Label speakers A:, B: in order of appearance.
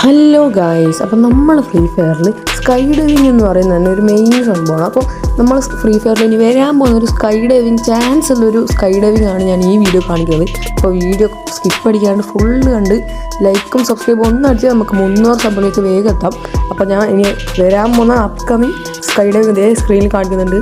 A: Hello guys, അപ്പം നമ്മൾ free ഫയറിൽ sky diving എന്ന് പറയുന്നത് തന്നെ ഒരു മെയിൻ സംഭവമാണ്. അപ്പോൾ നമ്മൾ ഫ്രീ ഫയറിൽ ഇനി വരാൻ പോകുന്ന ഒരു സ്കൈ ഡൈവിംഗ് ചാൻസ് ഉള്ളൊരു സ്കൈ ഡൈവിംഗ് ആണ് ഞാൻ ഈ വീഡിയോ കാണിക്കുന്നത്. അപ്പോൾ വീഡിയോ സ്കിപ്പ് അടിക്കാണ്ട് ഫുള്ള് കണ്ട് ലൈക്കും സബ്സ്ക്രൈബും ഒന്നും അടിച്ചാൽ നമുക്ക് 300 സബ്ബിലേക്ക് വേഗം എത്താം. അപ്പോൾ ഞാൻ ഇനി വരാൻ പോകുന്ന അപ്കമിങ് സ്കൈ ഡൈവിംഗ് ഇതേ സ്ക്രീനിൽ കാണിക്കുന്നുണ്ട്.